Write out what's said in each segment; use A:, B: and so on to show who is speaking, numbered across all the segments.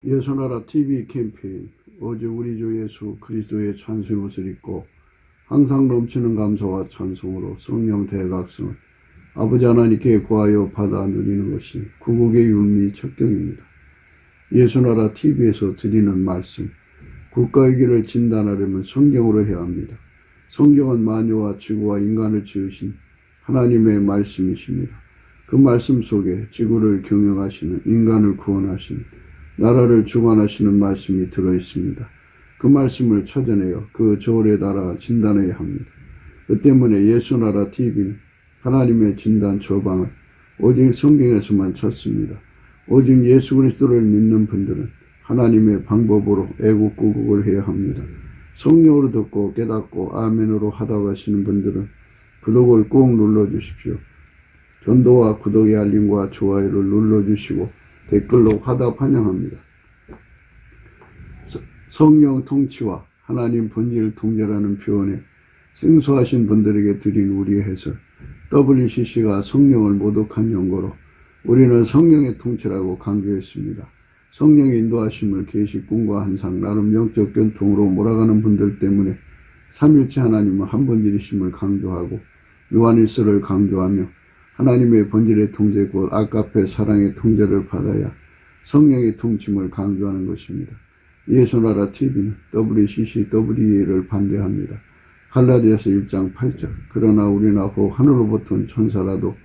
A: 예수나라 TV 캠페인 오직 우리 주 예수 그리스도의 찬송 옷을 입고 항상 넘치는 감사와 찬송으로 성령 대각성을 아버지 하나님께 구하여 받아 누리는 것이 구국의 율미 척경입니다. 예수나라 TV에서 드리는 말씀, 국가의 길을 진단하려면 성경으로 해야 합니다. 성경은 만유와 지구와 인간을 지으신 하나님의 말씀이십니다. 그 말씀 속에 지구를 경영하시는, 인간을 구원하시는, 나라를 주관하시는 말씀이 들어있습니다. 그 말씀을 찾아내어 그 저울에 달아 진단해야 합니다. 그 때문에 예수나라 TV는 하나님의 진단 처방을 오직 성경에서만 찾습니다. 오직 예수 그리스도를 믿는 분들은 하나님의 방법으로 애국구국을 해야 합니다. 성령으로 듣고 깨닫고 아멘으로 하다 가시는 분들은 구독을 꼭 눌러주십시오. 전도와 구독의 알림과 좋아요를 눌러주시고 댓글로 화답 환영합니다. 성령 통치와 하나님 본질 통제라는 표현에 생소하신 분들에게 드린 우리의 해설, WCC가 성령을 모독한 연고로 우리는 성령의 통치라고 강조했습니다. 성령의 인도하심을 계시 꿈과 환상, 나름 영적 견통으로 몰아가는 분들 때문에 삼일체 하나님은 한 본질이심을 강조하고 요한일서를 강조하며 하나님의 본질의 통제 곧 아가페 사랑의 통제를 받아야 성령의 통침을 강조하는 것입니다. 예수나라 TV는 WCC, WEA를 반대합니다. 갈라디아서 1장 8절 그러나 우리나 혹 하늘로부터 온 천사라도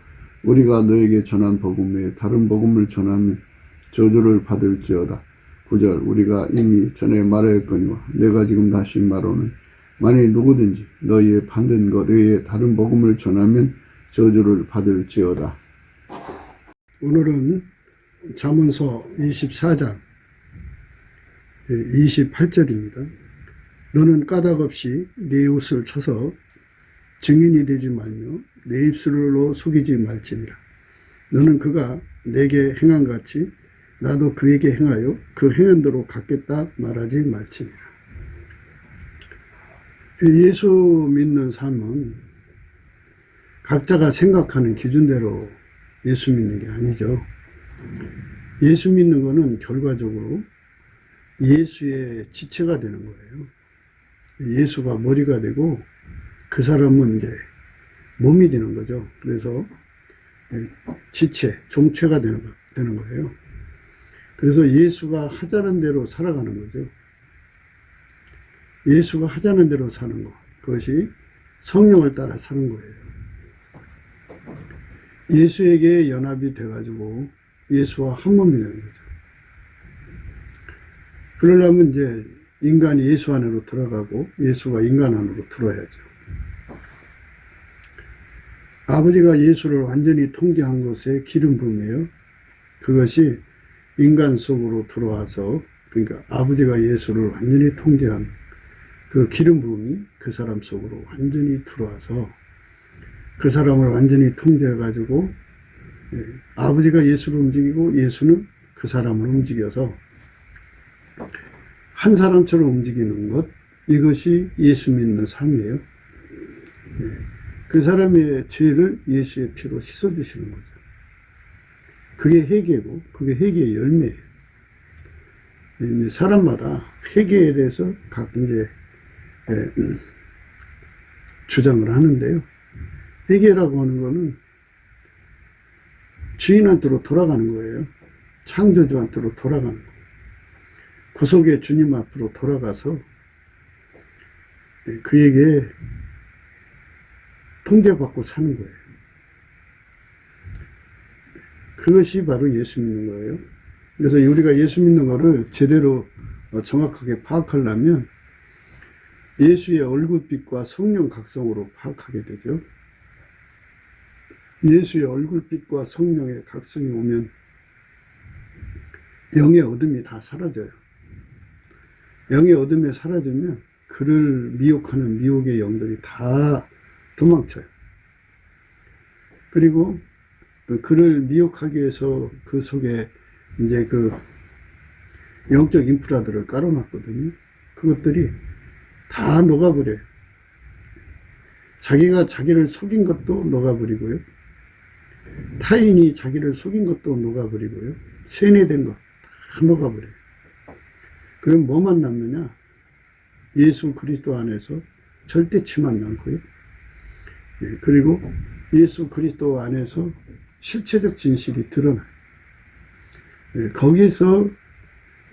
A: 우리가 너에게 전한 복음 외에 다른 복음을 전하면 저주를 받을지어다. 9절 우리가 이미 전에 말하였거니와 내가 지금 다시 말하는 만일 누구든지 너희의 받은 것 외에 다른 복음을 전하면 저주를 받을지어다. 오늘은 잠언서 24장 28절입니다. 너는 까닭 없이 네 옷을 쳐서 증인이 되지 말며 내 입술로 속이지 말지니라. 너는 그가 내게 행한 같이 나도 그에게 행하여 그 행한 대로 갚겠다 말하지 말지니라. 예수 믿는 삶은 각자가 생각하는 기준대로 예수 믿는 게 아니죠. 예수 믿는 거는 결과적으로 예수의 지체가 되는 거예요. 예수가 머리가 되고 그 사람은 이제 몸이 되는 거죠. 그래서 지체, 종체가 되는 거예요. 그래서 예수가 하자는 대로 살아가는 거죠. 예수가 하자는 대로 사는 것, 그것이 성령을 따라 사는 거예요. 예수에게 연합이 돼가지고 예수와 한 몸이 되는 거죠. 그러려면 이제 인간이 예수 안으로 들어가고 예수가 인간 안으로 들어야죠. 아버지가 예수를 완전히 통제한 것의 기름 부음이에요. 그것이 인간 속으로 들어와서, 그러니까 아버지가 예수를 완전히 통제한 그 기름 부음이 그 사람 속으로 완전히 들어와서 그 사람을 완전히 통제해가지고 아버지가 예수를 움직이고 예수는 그 사람을 움직여서 한 사람처럼 움직이는 것, 이것이 예수 믿는 삶이에요. 그 사람의 죄를 예수의 피로 씻어주시는 거죠. 그게 회개고, 그게 회개의 열매예요. 사람마다 회개에 대해서 각 이제 주장을 하는데요. 회개라고 하는 거는 주인한테로 돌아가는 거예요. 창조주한테로 돌아가는 거예요. 구속의 주님 앞으로 돌아가서 그에게 통제받고 사는 거예요. 그것이 바로 예수 믿는 거예요. 그래서 우리가 예수 믿는 거를 제대로 정확하게 파악하려면 예수의 얼굴빛과 성령 각성으로 파악하게 되죠. 예수의 얼굴빛과 성령의 각성이 오면 영의 어둠이 다 사라져요. 영의 어둠에 사라지면 그를 미혹하는 미혹의 영들이 다 도망쳐요. 그리고 그를 미혹하기 위해서 그 속에 이제 그 영적 인프라들을 깔아놨거든요. 그것들이 다 녹아버려요. 자기가 자기를 속인 것도 녹아버리고요. 타인이 자기를 속인 것도 녹아버리고요. 세뇌된 것 다 녹아버려요. 그럼 뭐만 남느냐? 예수 그리스도 안에서 절대 치만 남고요. 그리고 예수 그리스도 안에서 실체적 진실이 드러나요. 거기서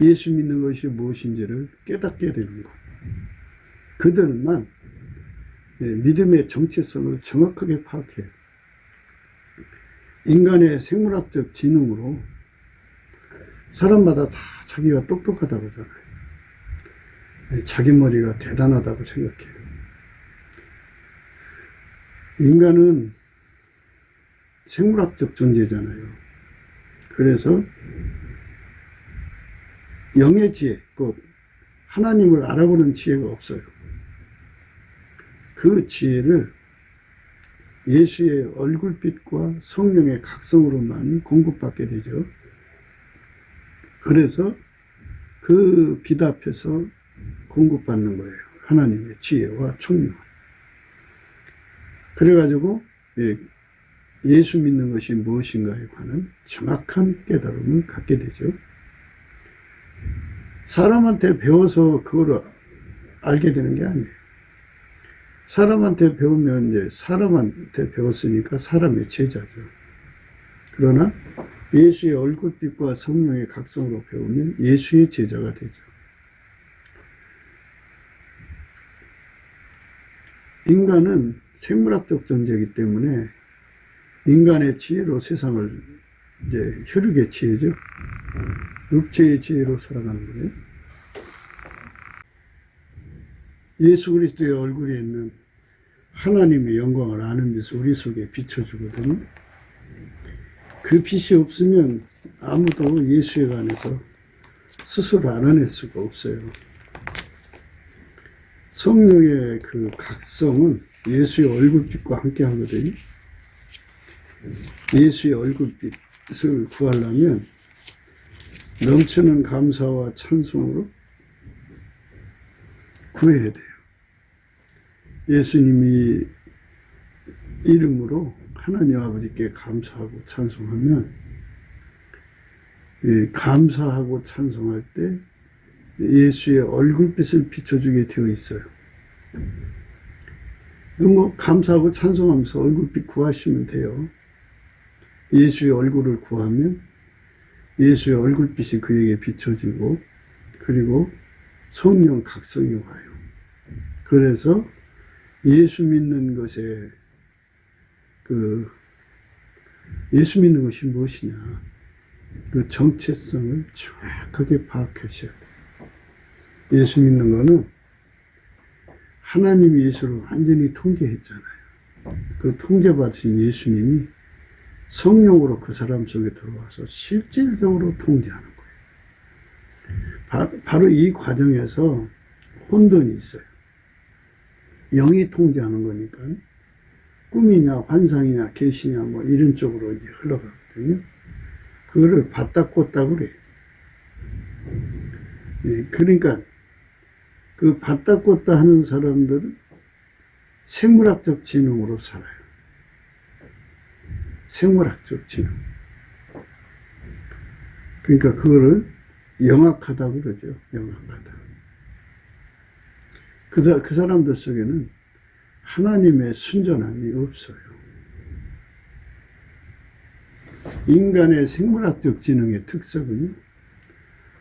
A: 예수 믿는 것이 무엇인지를 깨닫게 되는 것. 그들만 믿음의 정체성을 정확하게 파악해요. 인간의 생물학적 지능으로 사람마다 다 자기가 똑똑하다고 하잖아요. 자기 머리가 대단하다고 생각해요. 인간은 생물학적 존재잖아요. 그래서 영의 지혜, 곧 하나님을 알아보는 지혜가 없어요. 그 지혜를 예수의 얼굴빛과 성령의 각성으로만이 공급받게 되죠. 그래서 그 빛 앞에서 공급받는 거예요. 하나님의 지혜와 총명. 그래가지고 예수 믿는 것이 무엇인가에 관한 정확한 깨달음을 갖게 되죠. 사람한테 배워서 그거를 알게 되는 게 아니에요. 사람한테 배우면 이제 사람한테 배웠으니까 사람의 제자죠. 그러나 예수의 얼굴빛과 성령의 각성으로 배우면 예수의 제자가 되죠. 인간은 생물학적 존재이기 때문에 인간의 지혜로 세상을 이제 혈육의 지혜죠. 육체의 지혜로 살아가는 거예요. 예수 그리스도의 얼굴에 있는 하나님의 영광을 아는 빛을 우리 속에 비춰주거든요. 그 빛이 없으면 아무도 예수에 관해서 스스로 알아낼 수가 없어요. 성령의 그 각성은 예수의 얼굴빛과 함께 하거든요. 예수의 얼굴빛을 구하려면 넘치는 감사와 찬송으로 구해야 돼요. 예수님이 이름으로 하나님 아버지께 감사하고 찬송하면, 감사하고 찬송할 때 예수의 얼굴빛을 비춰주게 되어 있어요. 감사하고 찬송하면서 얼굴빛 구하시면 돼요. 예수의 얼굴을 구하면 예수의 얼굴빛이 그에게 비춰지고, 그리고 성령 각성이 와요. 그래서 예수 믿는 것에 예수 믿는 것이 무엇이냐, 그 정체성을 정확하게 파악하셔야 돼요. 예수 믿는 거는 하나님이 예수를 완전히 통제했잖아요. 그 통제받으신 예수님이 성령으로 그 사람 속에 들어와서 실질적으로 통제하는 거예요. 바로 이 과정에서 혼돈이 있어요. 영이 통제하는 거니까 꿈이냐 환상이냐 계시냐 뭐 이런 쪽으로 이제 흘러가거든요. 그거를 봤다 꽂다 그래요. 그러니까 그 봤다 꽂다 하는 사람들은 생물학적 지능으로 살아요. 생물학적 지능. 그러니까 그거를 영악하다고 그러죠. 영악하다. 그 사람들 속에는 하나님의 순전함이 없어요. 인간의 생물학적 지능의 특성은요,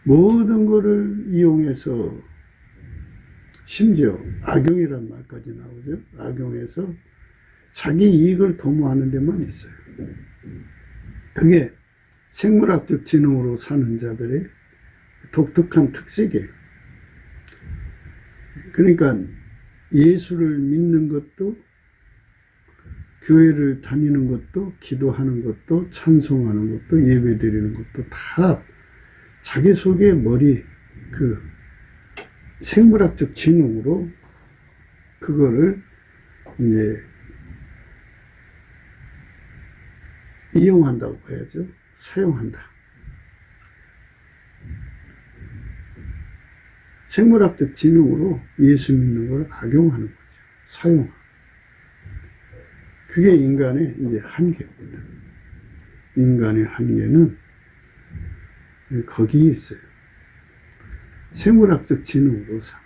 A: 모든 것을 이용해서, 심지어 악용이란 말까지 나오죠. 악용해서 자기 이익을 도모하는 데만 있어요. 그게 생물학적 지능으로 사는 자들의 독특한 특색이에요. 그러니까 예수를 믿는 것도, 교회를 다니는 것도, 기도하는 것도, 찬송하는 것도, 예배드리는 것도 다 자기 속에 생물학적 지능으로 그거를 이제 이용한다고 봐야죠. 사용한다. 생물학적 지능으로 예수 믿는 걸 악용하는 거죠. 사용하고. 그게 인간의 이제 한계입니다. 인간의 한계는 거기에 있어요. 생물학적 지능으로 사는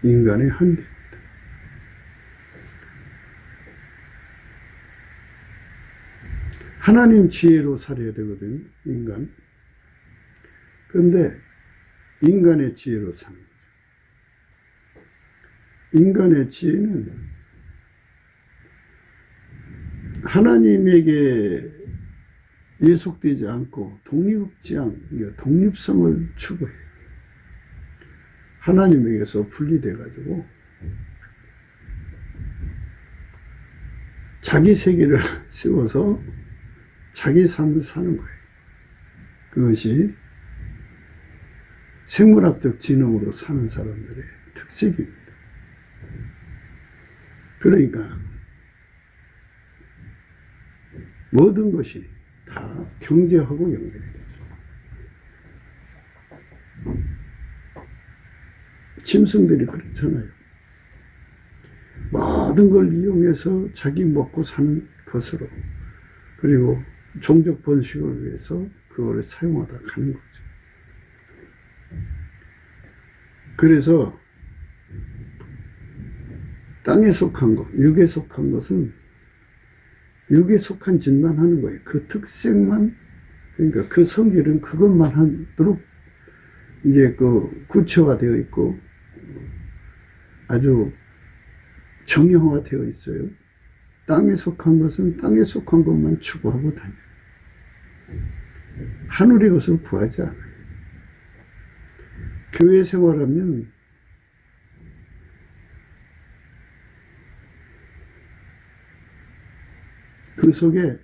A: 거예요. 인간의 한계입니다. 하나님 지혜로 살아야 되거든요, 인간. 그런데 인간의 지혜로 사는 거죠. 인간의 지혜는 하나님에게 예속되지 않고 독립성을 추구해요. 하나님에게서 분리돼가지고 자기 세계를 세워서 자기 삶을 사는 거예요. 그것이 생물학적 지능으로 사는 사람들의 특색입니다. 그러니까 모든 것이 다 경제하고 연결이 되죠. 짐승들이 그렇잖아요. 모든 걸 이용해서 자기 먹고 사는 것으로, 그리고 종족 번식을 위해서 그거를 사용하다 가는 거죠. 그래서 땅에 속한 것, 육에 속한 것은 육에 속한 짓만 하는 거예요. 그 특색만, 그러니까 그 성질은 그것만 하도록 이제 그 구체화되어 있고 아주 정형화되어 있어요. 땅에 속한 것은 땅에 속한 것만 추구하고 다녀요. 하늘의 것을 구하지 않아요. 교회 생활하면 그 속에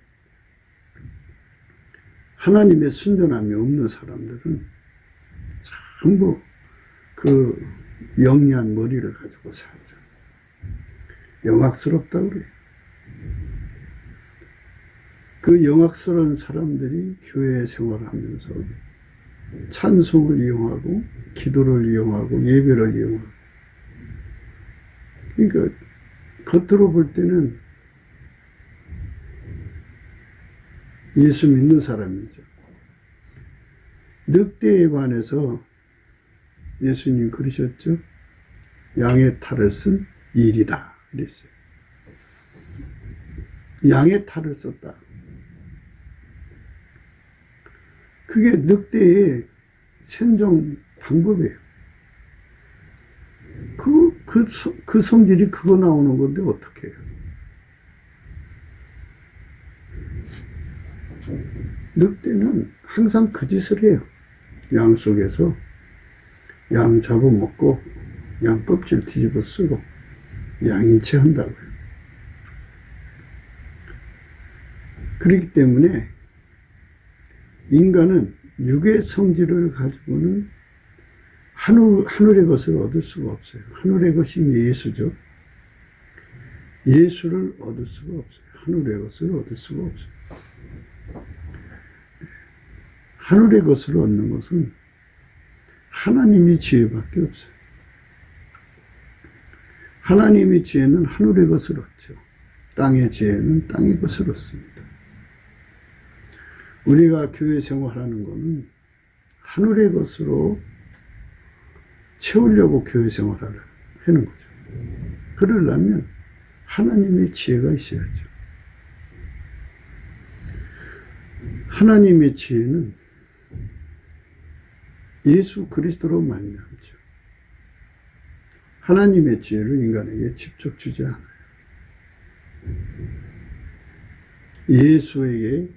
A: 하나님의 순전함이 없는 사람들은 전부 그 영리한 머리를 가지고 살죠. 영악스럽다고 그래요. 그 영악스러운 사람들이 교회 생활하면서 찬송을 이용하고 기도를 이용하고 예배를 이용하고, 그러니까 겉으로 볼 때는 예수 믿는 사람이죠. 늑대에 관해서 예수님 그러셨죠? 양의 탈을 쓴 일이다 이랬어요. 양의 탈을 썼다. 그게 늑대의 생존 방법이에요. 그 성질이 그거 나오는 건데 어떻게 해요? 늑대는 항상 그 짓을 해요. 양 속에서 양 잡아먹고 양 껍질 뒤집어 쓰고 양인체 한다고요. 그렇기 때문에 인간은 육의 성질을 가지고는 하늘의 것을 얻을 수가 없어요. 하늘의 것이 예수죠. 예수를 얻을 수가 없어요. 하늘의 것을 얻을 수가 없어요. 하늘의 것을 얻는 것은 하나님의 지혜밖에 없어요. 하나님의 지혜는 하늘의 것을 얻죠. 땅의 지혜는 땅의 것을 얻습니다. 우리가 교회 생활하는 것은 하늘의 것으로 채우려고 교회 생활을 하는 거죠. 그러려면 하나님의 지혜가 있어야죠. 하나님의 지혜는 예수 그리스도로 말미암죠. 하나님의 지혜를 인간에게 직접 주지 않아요. 예수에게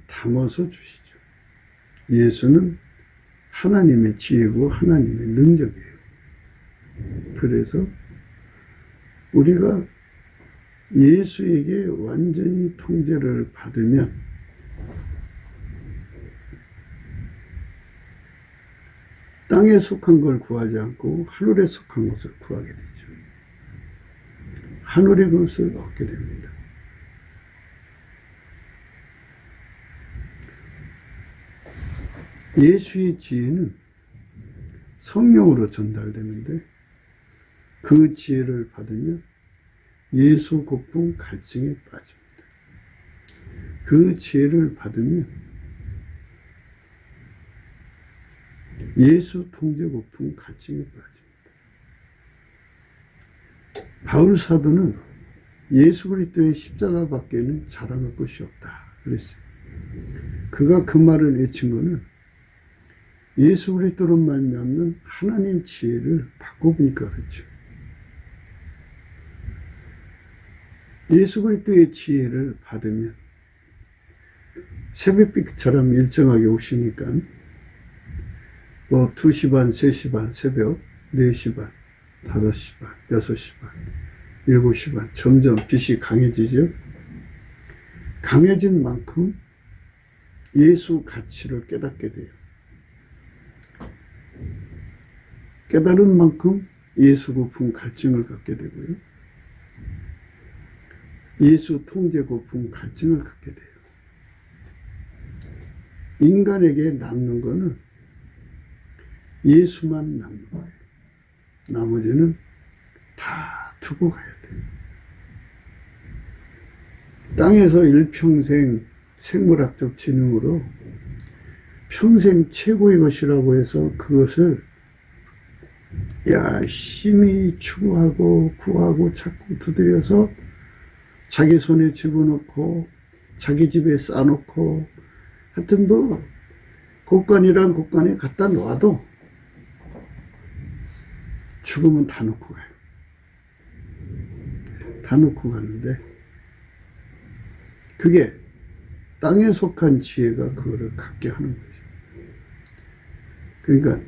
A: 담아서 주시죠. 예수는 하나님의 지혜고 하나님의 능력이에요. 그래서 우리가 예수에게 완전히 통제를 받으면 땅에 속한 걸 구하지 않고 하늘에 속한 것을 구하게 되죠. 하늘의 것을 얻게 됩니다. 예수의 지혜는 성령으로 전달되는데 그 지혜를 받으면 예수 곡분 갈증에 빠집니다. 그 지혜를 받으면 예수 통제 고품 갈증에 빠집니다. 바울 사도는 예수 그리스도의 십자가 밖에는 자랑할 것이 없다 그랬어요. 그가 그 말을 외친 것은 예수 그리스도로 말미암는 하나님 지혜를 바꿔보니까 그렇죠. 예수 그리스도의 지혜를 받으면 새벽빛처럼 일정하게 오시니까 뭐 2시 반, 3시 반, 새벽 4시 반, 5시 반, 6시 반, 7시 반 점점 빛이 강해지죠. 강해진 만큼 예수 가치를 깨닫게 돼요. 깨달은 만큼 예수 고품 갈증을 갖게 되고요. 예수 통제 고품 갈증을 갖게 돼요. 인간에게 남는 거는 예수만 남는 거예요. 나머지는 다 두고 가야 돼요. 땅에서 일평생 생물학적 지능으로 평생 최고의 것이라고 해서 그것을 열심히 추구하고 구하고 찾고 두드려서 자기 손에 집어넣고 자기 집에 싸놓고 하여튼 뭐 곳간이란 곳간에 갖다 놔도 죽으면 다 놓고 가요. 다 놓고 가는데 그게 땅에 속한 지혜가 그거를 갖게 하는 거죠. 그러니까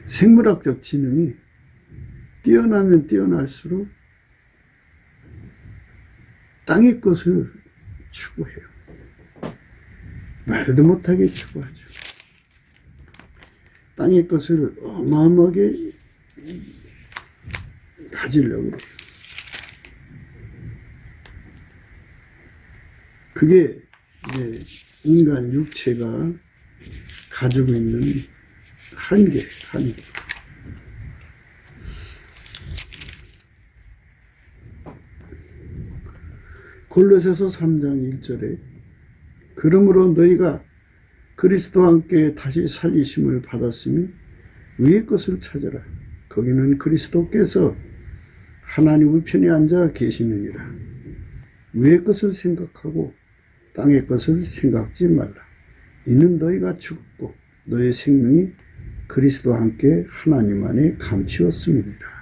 A: 생물학적 지능이 뛰어나면 뛰어날수록 땅의 것을 추구해요. 말도 못하게 추구하죠. 땅의 것을 어마어마하게 가지려고 해요. 그게 이제 인간 육체가 가지고 있는 한계. 골로새서 3장 1절에 그러므로 너희가 그리스도와 함께 다시 살리심을 받았으니 위의 것을 찾아라. 거기는 그리스도께서 하나님 우편에 앉아 계시느니라. 위의 것을 생각하고 땅의 것을 생각지 말라. 이는 너희가 죽었고 너의 생명이 그리스도와 함께 하나님 안에 감추었음이니라.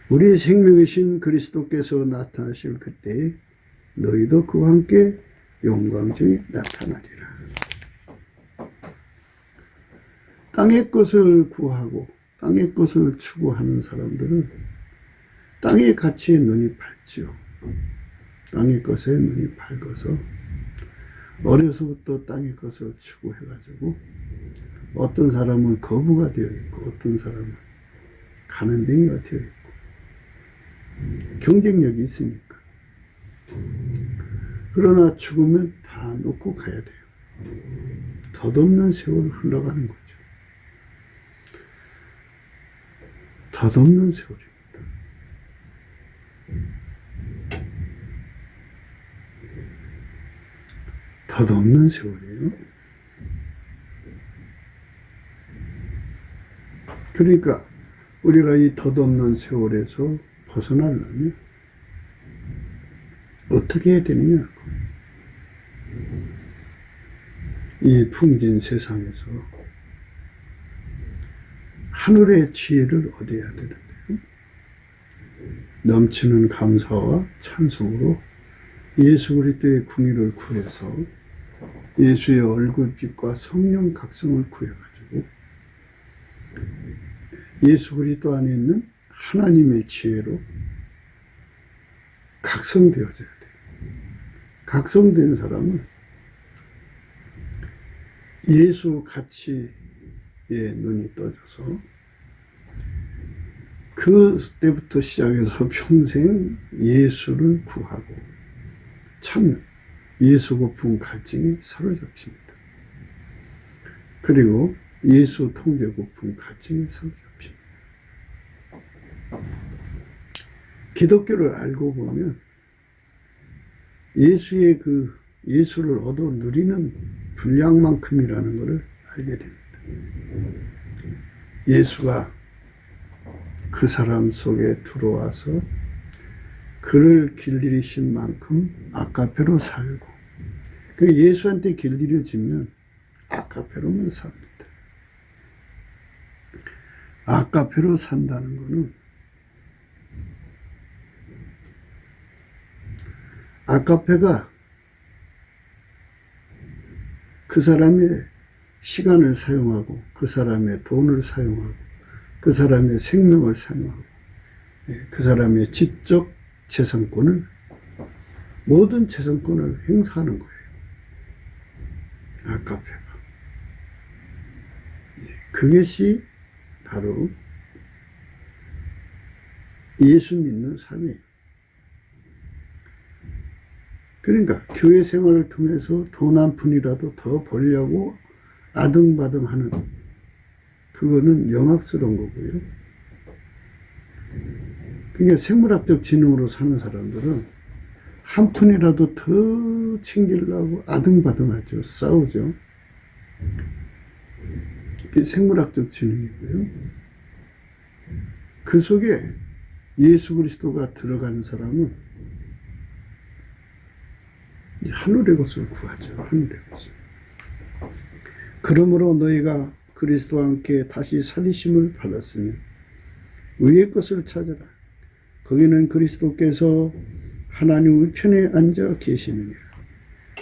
A: 우리의 생명이신 그리스도께서 나타나실 그때에 너희도 그와 함께 영광 중에 나타나리라. 땅의 것을 구하고 땅의 것을 추구하는 사람들은 땅의 가치에 눈이 밝죠. 땅의 것에 눈이 밝아서 어려서부터 땅의 것을 추구해가지고 어떤 사람은 거부가 되어 있고 어떤 사람은 가난뱅이가 되어 있고 경쟁력이 있으니까. 그러나 죽으면 다 놓고 가야 돼요. 덧없는 세월을 흘러가는 거죠. 덧없는 세월입니다. 덧없는 세월이에요. 그러니까 우리가 이 덧없는 세월에서 벗어나려면 어떻게 해야 되느냐. 이 풍진 세상에서 하늘의 지혜를 얻어야 되는데요. 넘치는 감사와 찬송으로 예수 그리스도의 궁의를 구해서 예수의 얼굴빛과 성령 각성을 구해가지고 예수 그리스도 안에 있는 하나님의 지혜로 각성되어져야 돼요. 각성된 사람은 예수 가치에 눈이 떠져서 그때부터 시작해서 평생 예수를 구하고 찾는 예수 고품 갈증에 사로잡힙니다. 그리고 예수 통제 고품 갈증에 사로잡힙니다. 기독교를 알고 보면 예수의 예수를 얻어 누리는 분량만큼이라는 것을 알게 됩니다. 예수가 그 사람 속에 들어와서 그를 길들이신 만큼 아까페로 살고, 그 예수한테 길들여지면 아까페로만 삽니다. 아까페로 산다는 것은 아까페가 그 사람의 시간을 사용하고 그 사람의 돈을 사용하고 그 사람의 생명을 사용하고 그 사람의 지적 재산권을, 모든 재산권을 행사하는 거예요. 아까페가. 그것이 바로 예수 믿는 삶이에요. 그러니까 교회 생활을 통해서 돈 한 푼이라도 더 벌려고 아등바등하는, 그거는 영악스러운 거고요. 그러니까 생물학적 지능으로 사는 사람들은 한 푼이라도 더 챙기려고 아등바등하죠. 싸우죠. 그게 생물학적 지능이고요. 그 속에 예수 그리스도가 들어간 사람은 하늘의 것을 구하죠. 하늘의 것을. 그러므로 너희가 그리스도와 함께 다시 살리심을 받았으면 위의 것을 찾아라. 거기는 그리스도께서 하나님 우편에 앉아 계시느니라.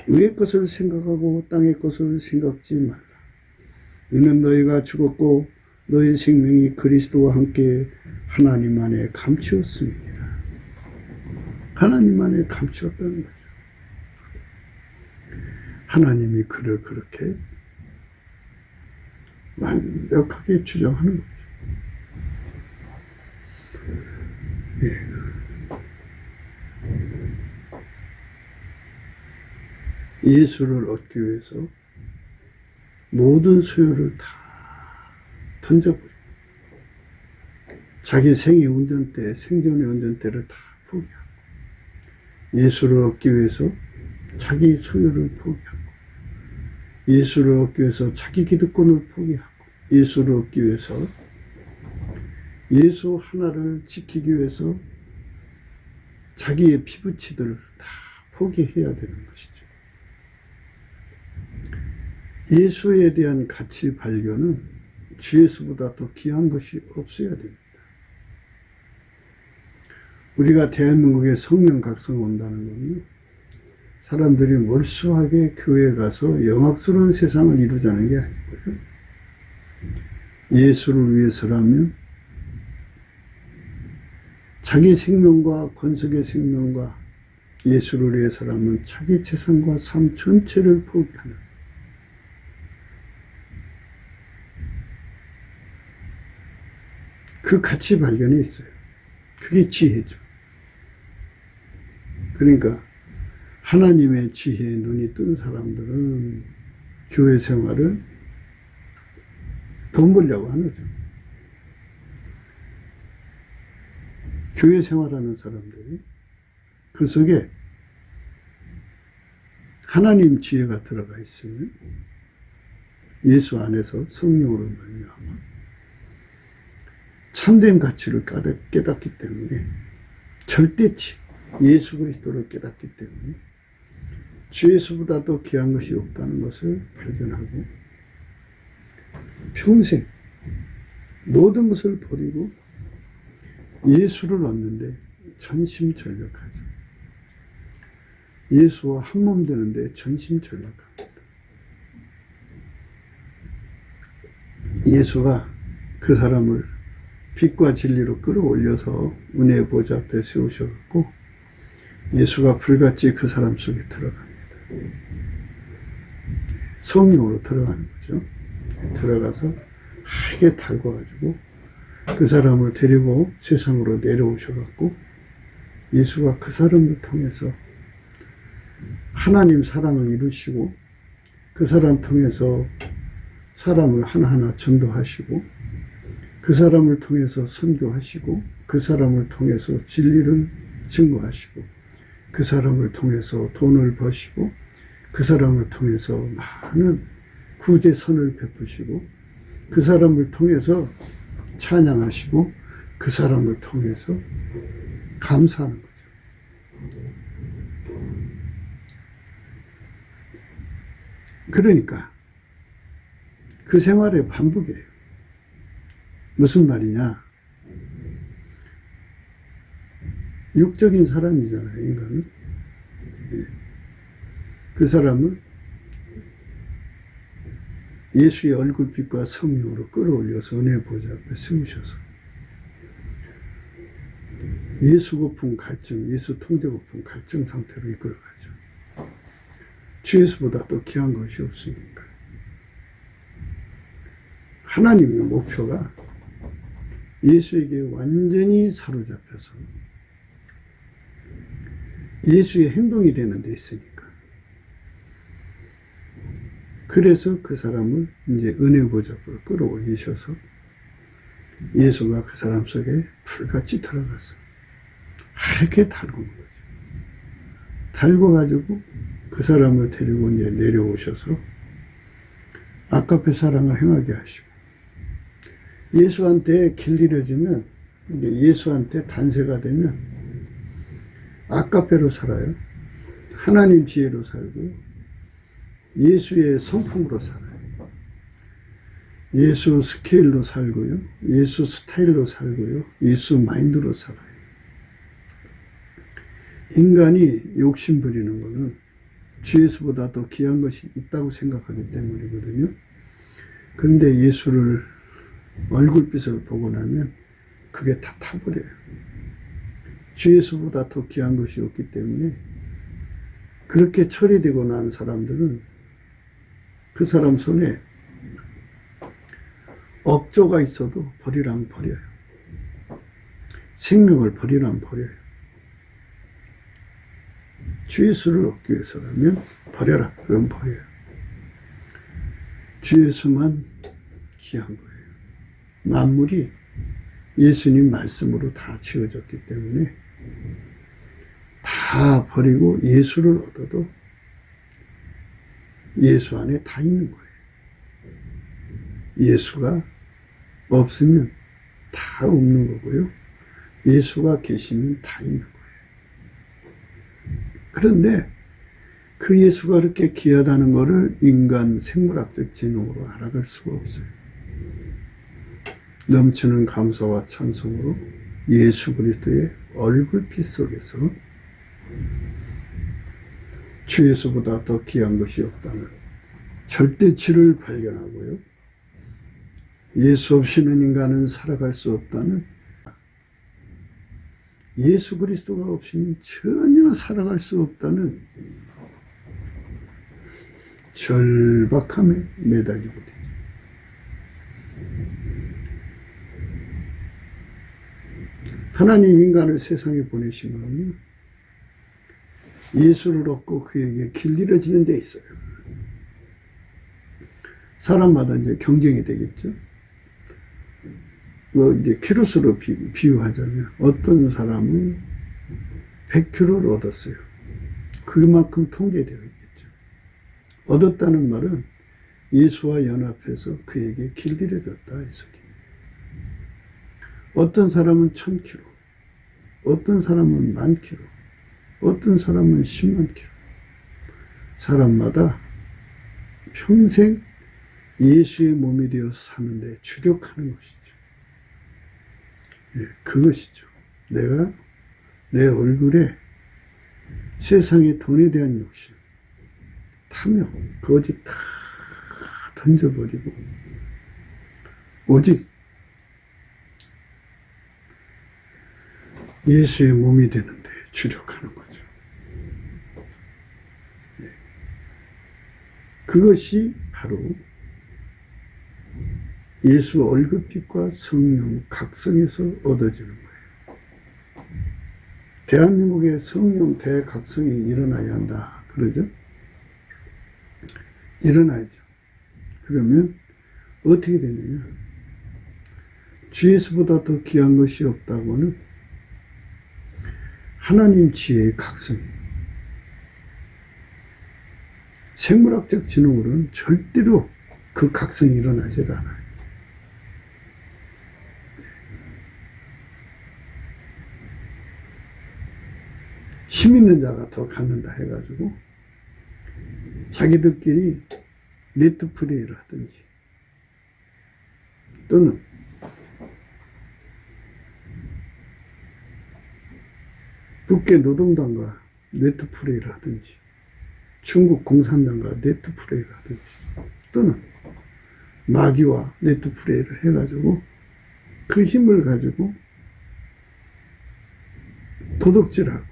A: 위의 것을 생각하고 땅의 것을 생각지 말라. 이는 너희가 죽었고 너희 생명이 그리스도와 함께 하나님 안에 감추었음이니라. 하나님 안에 감추었다는 거죠. 하나님이 그를 그렇게 완벽하게 주장하는 거죠. 예. 예수를 얻기 위해서 모든 소유를 다 던져버리고 자기 생의 운전대, 생존의 운전대를 다 포기하고 예수를 얻기 위해서 자기 소유를 포기하고 예수를 얻기 위해서 자기 기득권을 포기하고 예수를 얻기 위해서 예수 하나를 지키기 위해서 자기의 피부치들을 다 포기해야 되는 것이죠. 예수에 대한 가치 발견은 주 예수보다 더 귀한 것이 없어야 됩니다. 우리가 대한민국에 성령 각성 온다는 것은 사람들이 월수하게 교회에 가서 영악스러운 세상을 이루자는 게 아니고요. 예수를 위해서라면 자기 생명과 권속의 생명과 예수를 위해서라면 자기 재산과 삶 전체를 포기하는, 그 가치 발견이 있어요. 그게 지혜죠. 그러니까 하나님의 지혜에 눈이 뜬 사람들은 교회 생활을 돈 벌려고 하는 거죠. 교회 생활하는 사람들이 그 속에 하나님 지혜가 들어가 있으면 예수 안에서 성령으로 말미암아 참된 가치를 깨닫기 때문에, 절대치 예수 그리스도를 깨닫기 때문에 주 예수보다 더 귀한 것이 없다는 것을 발견하고 평생 모든 것을 버리고 예수를 얻는데 전심전력하죠. 예수와 한몸 되는데 전심전력합니다. 예수가 그 사람을 빛과 진리로 끌어올려서 은혜의 보좌 앞에 세우셔갖고 예수가 불같이 그 사람 속에 들어갑니다. 성령으로 들어가는 거죠. 들어가서 하게 달궈가지고 그 사람을 데리고 세상으로 내려오셔갖고 예수가 그 사람을 통해서 하나님 사랑을 이루시고 그 사람 통해서 사람을 하나하나 전도하시고 그 사람을 통해서 선교하시고 그 사람을 통해서 진리를 증거하시고 그 사람을 통해서 돈을 버시고 그 그 사람을 통해서 많은 구제선을 베푸시고 그 사람을 통해서 찬양하시고 그 사람을 통해서 감사하는 거죠. 그러니까 그 생활의 반복이에요. 무슨 말이냐? 육적인 사람이잖아요, 인간은. 그 사람을 예수의 얼굴빛과 성령으로 끌어올려서 은혜 보좌 앞에 세우셔서 예수 고품 갈증, 예수 통제 고품 갈증 상태로 이끌어가죠. 주 예수보다 더 귀한 것이 없으니까. 하나님의 목표가 예수에게 완전히 사로잡혀서 예수의 행동이 되는 데 있으니까. 그래서 그 사람을 이제 은혜 보좌 앞으로 끌어올리셔서 예수가 그 사람 속에 풀같이 들어가서 하얗게 달구는 거죠. 달궈가지고 그 사람을 데리고 이제 내려오셔서 아까페 사랑을 행하게 하시고 예수한테 길들여지면 이제 예수한테 단세가 되면 아까페로 살아요. 하나님 지혜로 살고요. 예수의 성품으로 살아요. 예수 스케일로 살고요. 예수 스타일로 살고요. 예수 마인드로 살아요. 인간이 욕심 부리는 것은 주 예수보다 더 귀한 것이 있다고 생각하기 때문이거든요. 그런데 예수를 얼굴빛을 보고 나면 그게 다 타버려요. 주 예수보다 더 귀한 것이 없기 때문에 그렇게 처리되고 난 사람들은 그 사람 손에 억조가 있어도 버리라면 버려요. 생명을 버리라면 버려요. 주 예수를 얻기 위해서라면 버려라. 그럼 버려요. 주 예수만 귀한 거예요. 만물이 예수님 말씀으로 다 지어졌기 때문에 다 버리고 예수를 얻어도 예수 안에 다 있는 거예요. 예수가 없으면 다 없는 거고요. 예수가 계시면 다 있는 거예요. 그런데 그 예수가 그렇게 귀하다는 것을 인간 생물학적 지능으로 알아갈 수가 없어요. 넘치는 감사와 찬송으로 예수 그리스도의 얼굴빛 속에서 주 예수보다 더 귀한 것이 없다는 절대치를 발견하고요. 예수 없이는 인간은 살아갈 수 없다는 예수 그리스도가 없이는 전혀 살아갈 수 없다는 절박함에 매달리게 되죠. 하나님 인간을 세상에 보내신 거는요, 예수를 얻고 그에게 길들여지는 데 있어요. 사람마다 이제 경쟁이 되겠죠. 뭐 이제 키로수로 비유하자면 어떤 사람은 100kg를 얻었어요. 그만큼 통계되어 있겠죠. 얻었다는 말은 예수와 연합해서 그에게 길들여졌다 이 소리. 어떤 사람은 1000kg, 어떤 사람은 10,000kg, 어떤 사람은 10만 kg. 사람마다 평생 예수의 몸이 되어서 사는데 주력하는 것이죠. 예, 그것이죠. 내가 내 얼굴에 세상의 돈에 대한 욕심, 탐욕, 거짓 다 던져버리고 오직 예수의 몸이 되는데 주력하는 거죠. 예. 그것이 바로 예수 얼굴빛과 성령 각성에서 얻어지는 거예요. 대한민국의 성령 대각성이 일어나야 한다. 그러죠? 일어나야죠. 그러면 어떻게 되느냐? 주 예수보다 더 귀한 것이 없다고는 하나님 지혜의 각성이에요. 생물학적 지능으로는 절대로 그 각성이 일어나질 않아요. 힘 있는 자가 더 갖는다 해가지고 자기들끼리 네트 플레이를 하든지 또는 북계 노동당과 네트 플레이를 하든지 중국 공산당과 네트 플레이를 하든지 또는 마귀와 네트 플레이를 해가지고 그 힘을 가지고 도둑질하고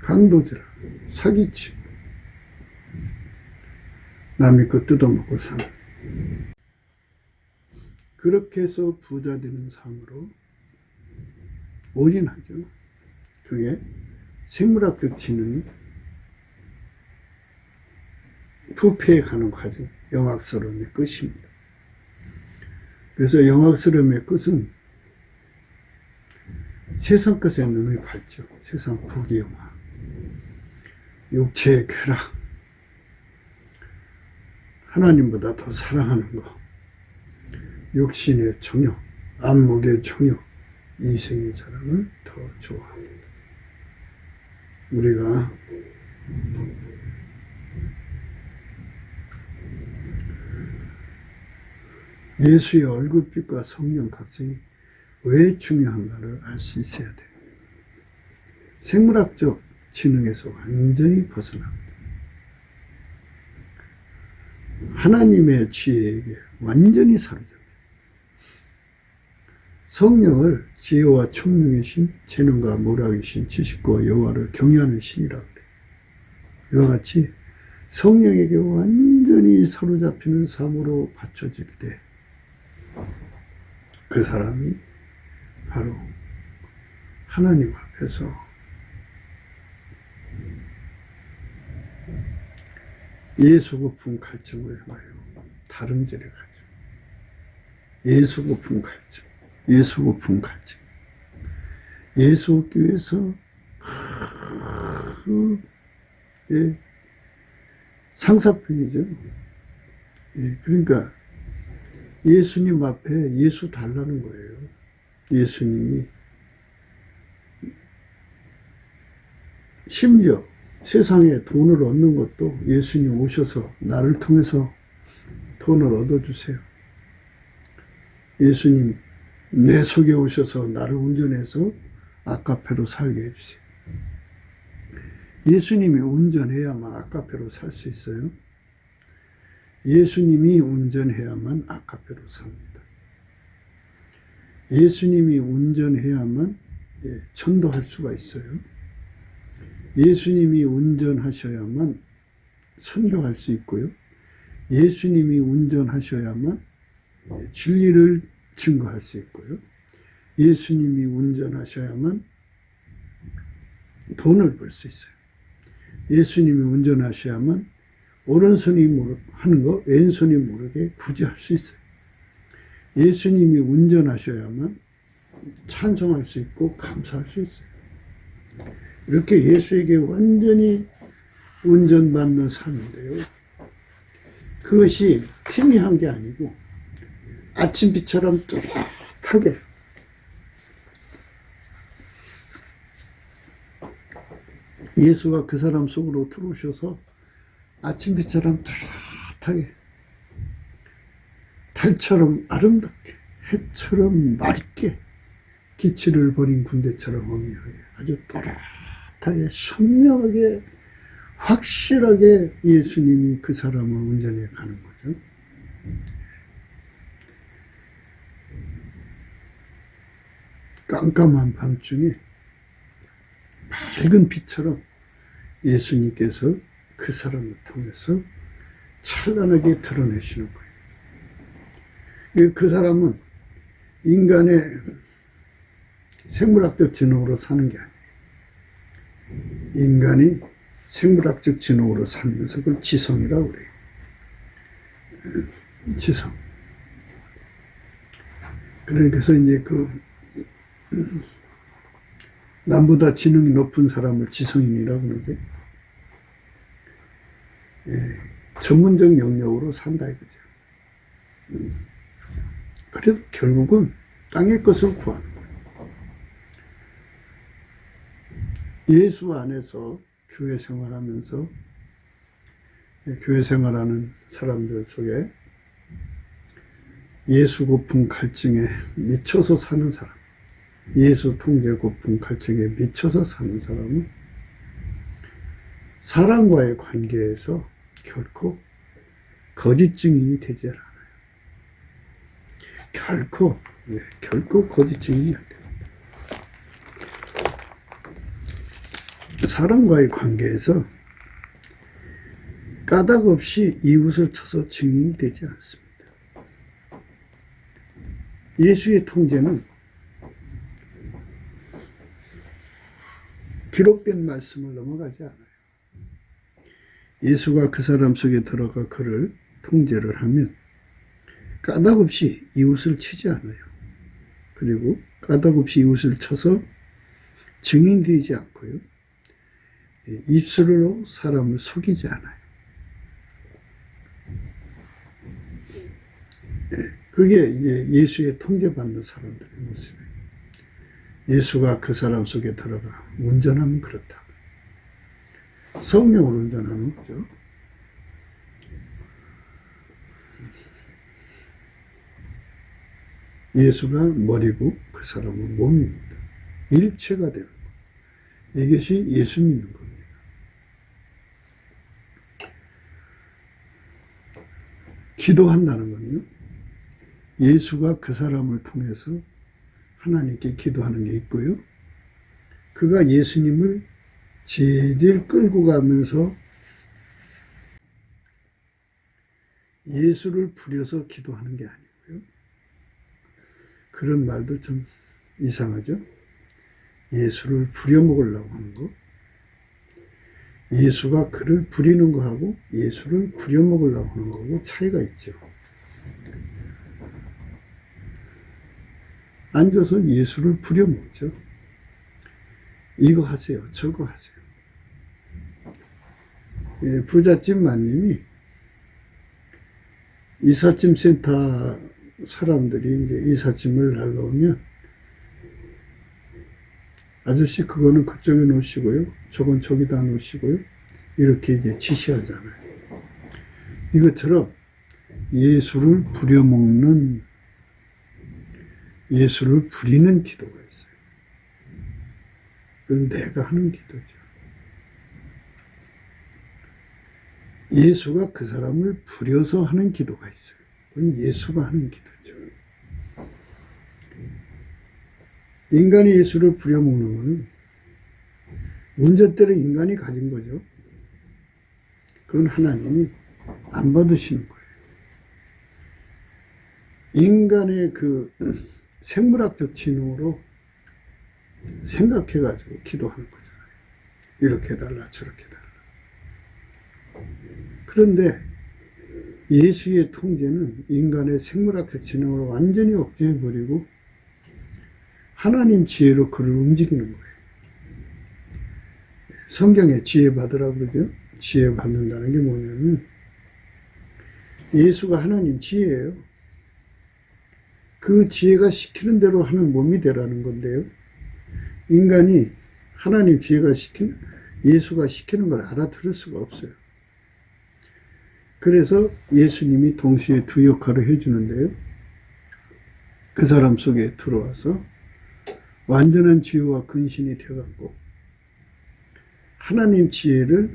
A: 강도질하고 사기치고 남의 거 뜯어먹고 사는, 그렇게 해서 부자 되는 삶으로 올인하죠. 그게 생물학적 지능이 부패해가는 과정, 영악스러움의 끝입니다. 그래서 영악스러움의 끝은 세상 것에 눈이 밝죠. 세상 부귀영화, 육체의 쾌락, 하나님보다 더 사랑하는 것, 육신의 정욕, 안목의 정욕, 이생의 자랑을 더 좋아합니다. 우리가 예수의 얼굴빛과 성령 각성이 왜 중요한가를 알 수 있어야 돼요. 생물학적 지능에서 완전히 벗어납니다. 하나님의 지혜에게 완전히 사로잡혀요. 성령을 지혜와 총명의 신, 재능과 모략의 신, 지식과 여호와를 경외하는 신이라고 그래요. 이와 같이 성령에게 완전히 사로잡히는 삶으로 받쳐질 때 그 사람이 바로 하나님 앞에서 예수 고픈 갈증을 향하여 다름질해 가죠. 예수 고픈 갈증, 예수 고픈 갈증. 예수 얻기 위해서 상사병이죠. 그러니까 예수님 앞에 예수 달라는 거예요. 예수님이 심지어 세상에 돈을 얻는 것도 예수님 오셔서 나를 통해서 돈을 얻어주세요. 예수님 내 속에 오셔서 나를 운전해서 아카페로 살게 해주세요. 예수님이 운전해야만 아카페로 살 수 있어요. 예수님이 운전해야만 아카페로 삽니다. 예수님이 운전해야만 전도할 수가 있어요. 예수님이 운전하셔야만 선교할 수 있고요. 예수님이 운전하셔야만 진리를 증거할 수 있고요. 예수님이 운전하셔야만 돈을 벌 수 있어요. 예수님이 운전하셔야만 오른손이 하는 거 왼손이 모르게 굳이 할 수 있어요. 예수님이 운전하셔야만 찬송할 수 있고 감사할 수 있어요. 이렇게 예수에게 완전히 운전받는 삶인데요. 그것이 팀이 한 게 아니고 아침비처럼 뚜렷하게 예수가 그 사람 속으로 들어오셔서 아침비처럼 뚜렷하게 달처럼 아름답게 해처럼 맑게 기치를 버린 군대처럼 엄미하게 아주 또렷하게 선명하게 확실하게 예수님이 그 사람을 운전해 가는 거죠. 깜깜한 밤중에 밝은 빛처럼 예수님께서 그 사람을 통해서 찬란하게 드러내시는 거예요. 그 사람은 인간의 생물학적 지능으로 사는 게 아니에요. 인간이 생물학적 지능으로 살면서 그걸 지성이라고 그래요. 지성. 그래서 이제 남보다 지능이 높은 사람을 지성인이라고 그러는데, 전문적 영역으로 산다 이거죠. 그래도 결국은 땅의 것을 구하는 거예요. 예수 안에서 교회 생활하면서 교회 생활하는 사람들 속에 예수 고품 갈증에 미쳐서 사는 사람, 예수 통제 고품 갈증에 미쳐서 사는 사람은 사람과의 관계에서 결코 거짓 증인이 되지 않아요. 결코 거짓 증인이 안 됩니다. 사람과의 관계에서 까닭 없이 이웃을 쳐서 증인이 되지 않습니다. 예수의 통제는 기록된 말씀을 넘어가지 않아요. 예수가 그 사람 속에 들어가 그를 통제를 하면 까닭 없이 이웃을 치지 않아요. 그리고 까닭 없이 이웃을 쳐서 증인되지 않고요. 입술로 사람을 속이지 않아요. 그게 이제 예수의 통제받는 사람들의 모습이에요. 예수가 그 사람 속에 들어가 운전하면 그렇다. 성령으로 운전하는 거죠. 예수가 머리고 그 사람은 몸입니다. 일체가 되는 거예요. 이것이 예수 믿는 겁니다. 기도한다는 건요, 예수가 그 사람을 통해서 하나님께 기도하는 게 있고요, 그가 예수님을 질질 끌고 가면서 예수를 부려서 기도하는 게 아니고요. 그런 말도 좀 이상하죠. 예수를 부려먹으려고 하는 거, 예수가 그를 부리는 거하고 예수를 부려먹으려고 하는 거하고 차이가 있죠. 앉아서 예수를 부려먹죠. 이거 하세요, 저거 하세요. 부잣집 마님이 이삿짐 센터 사람들이 이제 이삿짐을 날라오면, 아저씨 그거는 그쪽에 놓으시고요, 저건 저기다 놓으시고요, 이렇게 이제 지시하잖아요. 이것처럼 예수를 부려먹는, 예수를 부리는 기도가 있어요. 그건 내가 하는 기도죠. 예수가 그 사람을 부려서 하는 기도가 있어요. 그건 예수가 하는 기도죠. 인간이 예수를 부려먹는 것은 문제대로 인간이 가진 거죠. 그건 하나님이 안 받으시는 거예요. 인간의 그 생물학적 지능으로 생각해가지고 기도하는 거잖아요. 이렇게 해달라, 저렇게 해달라. 그런데 예수의 통제는 인간의 생물학적 지능으로 완전히 억제해버리고 하나님 지혜로 그를 움직이는 거예요. 성경에 지혜 받으라고 그러죠. 지혜 받는다는 게 뭐냐면, 예수가 하나님 지혜예요. 그 지혜가 시키는 대로 하는 몸이 되라는 건데요, 인간이 하나님 예수가 시키는 걸 알아들을 수가 없어요. 그래서 예수님이 동시에 두 역할을 해주는데요, 그 사람 속에 들어와서 완전한 지혜와 근신이 되어갖고 하나님 지혜를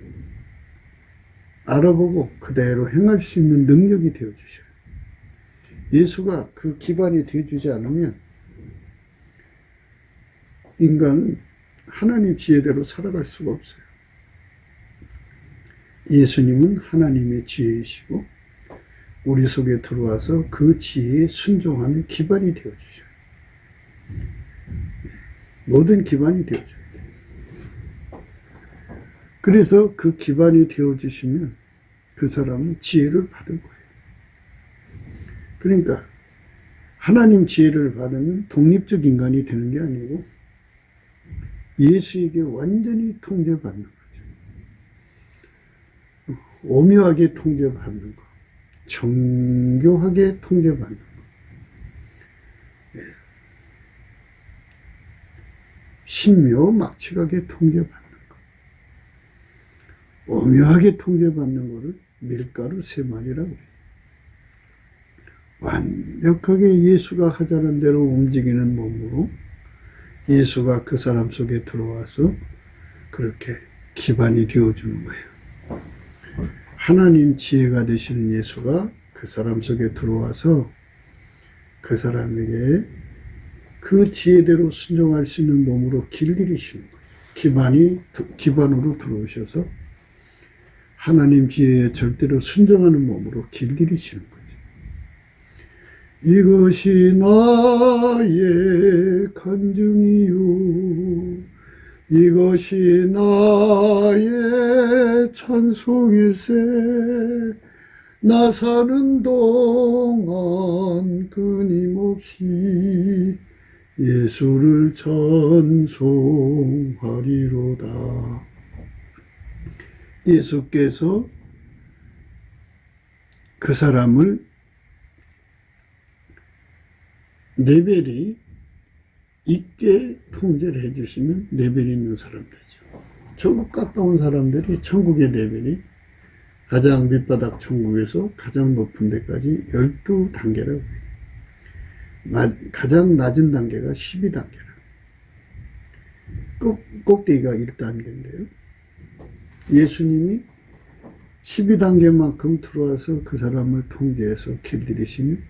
A: 알아보고 그대로 행할 수 있는 능력이 되어주셔요. 예수가 그 기반이 되어주지 않으면 인간은 하나님 지혜대로 살아갈 수가 없어요. 예수님은 하나님의 지혜이시고 우리 속에 들어와서 그 지혜에 순종하는 기반이 되어주셔요. 모든 기반이 되어줘야 돼요. 그래서 그 기반이 되어주시면 그 사람은 지혜를 받은 거예요. 그러니까 하나님 지혜를 받으면 독립적 인간이 되는 게 아니고 예수에게 완전히 통제받는 거죠. 오묘하게 통제받는 것, 정교하게 통제받는 것, 신묘막측하게 통제받는 것, 오묘하게 통제받는 것을 밀가루 3마리라고 해요. 완벽하게 예수가 하자는 대로 움직이는 몸으로 예수가 그 사람 속에 들어와서 그렇게 기반이 되어주는 거예요. 하나님 지혜가 되시는 예수가 그 사람 속에 들어와서 그 사람에게 그 지혜대로 순종할 수 있는 몸으로 길들이시는 거예요. 기반으로 들어오셔서 하나님 지혜에 절대로 순종하는 몸으로 길들이시는 거예요. 이것이 나의 간증이요 이것이 나의 찬송일세 나 사는 동안 끊임없이 예수를 찬송하리로다. 예수께서 그 사람을 레벨이 있게 통제를 해주시면 레벨이 있는 사람들이죠. 천국 갔다 온 사람들이 천국의 레벨이 가장 밑바닥 천국에서 가장 높은 데까지 12단계라고 해요. 가장 낮은 단계가 12단계라. 꼭대기가 1단계인데요. 예수님이 12단계만큼 들어와서 그 사람을 통제해서 길들이시면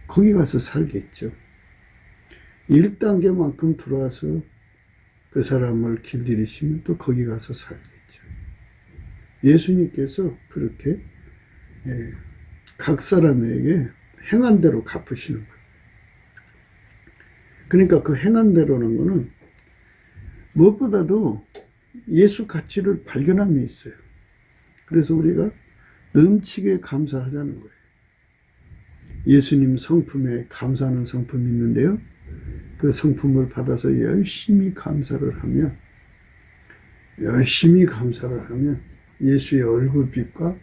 A: 거기 가서 살겠죠. 1단계만큼 들어와서 그 사람을 길들이시면 또 거기 가서 살겠죠. 예수님께서 그렇게 각 사람에게 행한 대로 갚으시는 거예요. 그러니까 그 행한 대로는 거는 무엇보다도 예수 가치를 발견함이 있어요. 그래서 우리가 넘치게 감사하자는 거예요. 예수님 성품에 감사하는 성품이 있는데요. 그 성품을 받아서 열심히 감사를 하면 예수의 얼굴빛과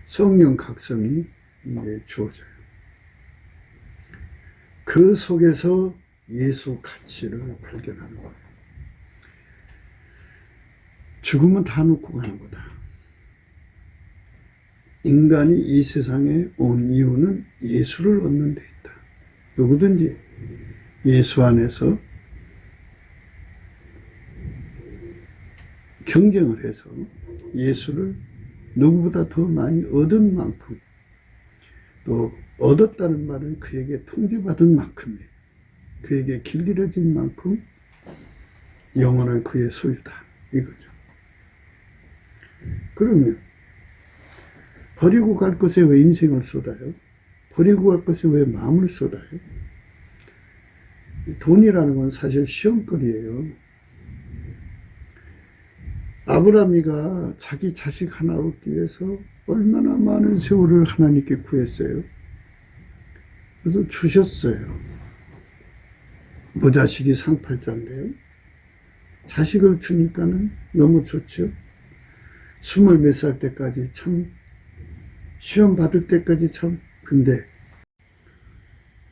A: 성령 각성이 이제 주어져요. 그 속에서 예수 가치를 발견하는 거예요. 죽으면 다 놓고 가는 거다. 인간이 이 세상에 온 이유는 예수를 얻는 데 있다. 누구든지 예수 안에서 경쟁을 해서 예수를 누구보다 더 많이 얻은 만큼, 또 얻었다는 말은 그에게 통제받은 만큼이에요. 그에게 길들여진 만큼 영원한 그의 소유다. 이거죠. 그러면 버리고 갈 것에 왜 인생을 쏟아요? 버리고 갈 것에 왜 마음을 쏟아요? 돈이라는 건 사실 시험거리예요. 아브라함이가 자기 자식 하나 얻기 위해서 얼마나 많은 세월을 하나님께 구했어요. 그래서 주셨어요. 모자식이 상팔자인데요. 자식을 주니까는 너무 좋죠. 20몇 살 때까지 참 시험 받을 때까지 참, 근데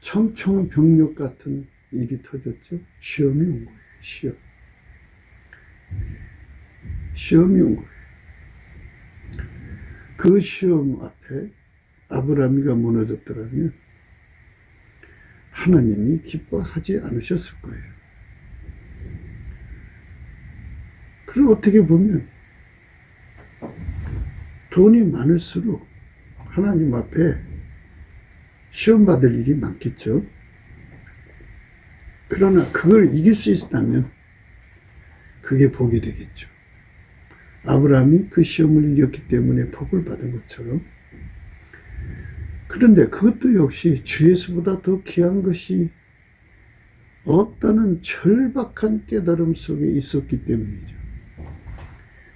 A: 청청병력 같은 일이 터졌죠. 시험이 온 거예요. 시험이 온 거예요. 그 시험 앞에 아브라함이가 무너졌더라면 하나님이 기뻐하지 않으셨을 거예요. 그리고 어떻게 보면 돈이 많을수록 하나님 앞에 시험 받을 일이 많겠죠. 그러나 그걸 이길 수 있다면 그게 복이 되겠죠. 아브라함이 그 시험을 이겼기 때문에 복을 받은 것처럼. 그런데 그것도 역시 주 예수보다 더 귀한 것이 없다는 절박한 깨달음 속에 있었기 때문이죠.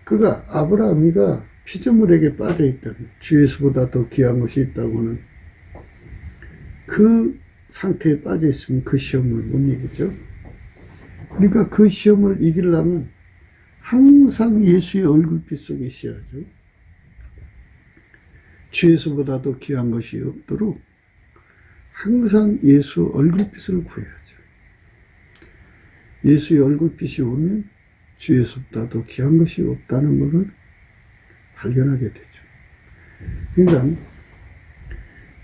A: 그가 아브라함이가 피조물에게 빠져 있다면 주 예수보다 더 귀한 것이 있다고는 그 상태에 빠져 있으면 그 시험을 못 이기죠. 그러니까 그 시험을 이기려면 항상 예수의 얼굴빛 속에 있어야죠. 주 예수보다도 귀한 것이 없도록 항상 예수 얼굴빛을 구해야죠. 예수의 얼굴빛이 오면 주 예수보다도 귀한 것이 없다는 것을 발견하게 되죠. 그러니까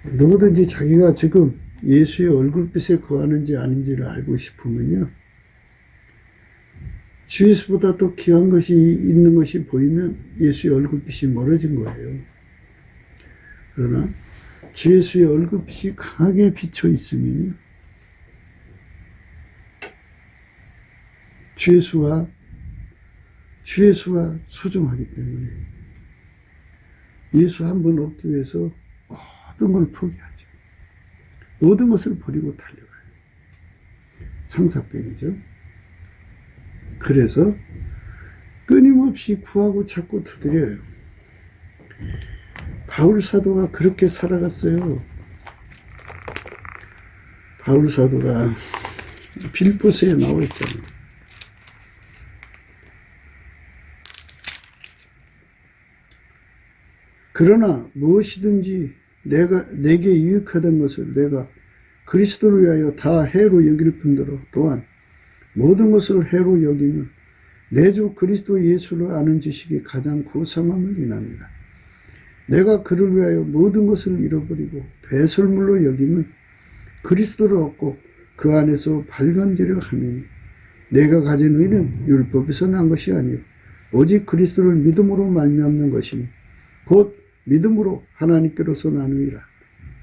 A: 누구든지 자기가 지금 예수의 얼굴빛에 거하는지 아닌지를 알고 싶으면요, 주 예수보다 더 귀한 것이 있는 것이 보이면 예수의 얼굴빛이 멀어진 거예요. 그러나 주 예수의 얼굴빛이 강하게 비쳐 있으면요, 주 예수가 소중하기 때문에 예수 한 분 얻기 위해서 모든 걸 포기하죠. 모든 것을 버리고 달려가요. 상사병이죠. 그래서 끊임없이 구하고 찾고 두드려요. 바울 사도가 그렇게 살아갔어요. 바울 사도가 빌보스에 나와 있잖아요. 그러나 무엇이든지 내게 유익하던 것을 내가 그리스도를 위하여 다 해로 여길 뿐더러 또한 모든 것을 해로 여기면 내 주 그리스도 예수를 아는 지식이 가장 고상함을 인합니다. 내가 그를 위하여 모든 것을 잃어버리고 배설물로 여기면 그리스도를 얻고 그 안에서 발견되려 함이니 내가 가진 의는 율법에서 난 것이 아니요 오직 그리스도를 믿음으로 말미암는 것이니 곧 믿음으로 하나님께로서 난 의라.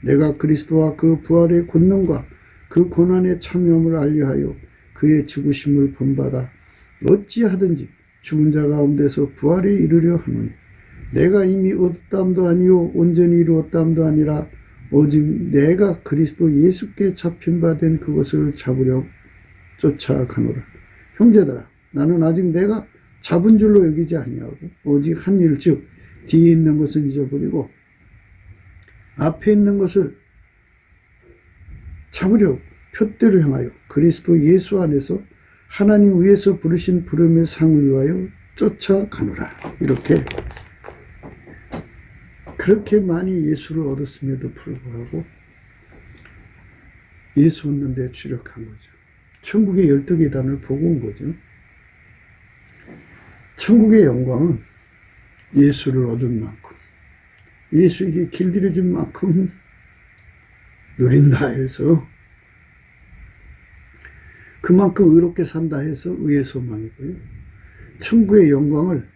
A: 내가 그리스도와 그 부활의 권능과 그 고난의 참여함을 알려하여 그의 죽으심을 본받아 어찌하든지 죽은 자 가운데서 부활에 이르려 하노니 내가 이미 얻었담도 아니요 온전히 이루었담도 아니라 오직 내가 그리스도 예수께 잡힌 바 된 그것을 잡으려 쫓아가노라. 형제들아, 나는 아직 내가 잡은 줄로 여기지 아니하고 오직 한 일 즉 뒤에 있는 것을 잊어버리고 앞에 있는 것을 잡으려 표대를 향하여 그리스도 예수 안에서 하나님 위에서 부르신 부름의 상을 위하여 쫓아가노라. 그렇게 많이 예수를 얻었음에도 불구하고 예수 얻는 데 주력한 거죠. 천국의 12계단을 보고 온 거죠. 천국의 영광은 예수를 얻은 만큼, 예수에게 길들여진 만큼 누린다 해서 그만큼 의롭게 산다 해서 의의 소망이고요. 천국의 영광을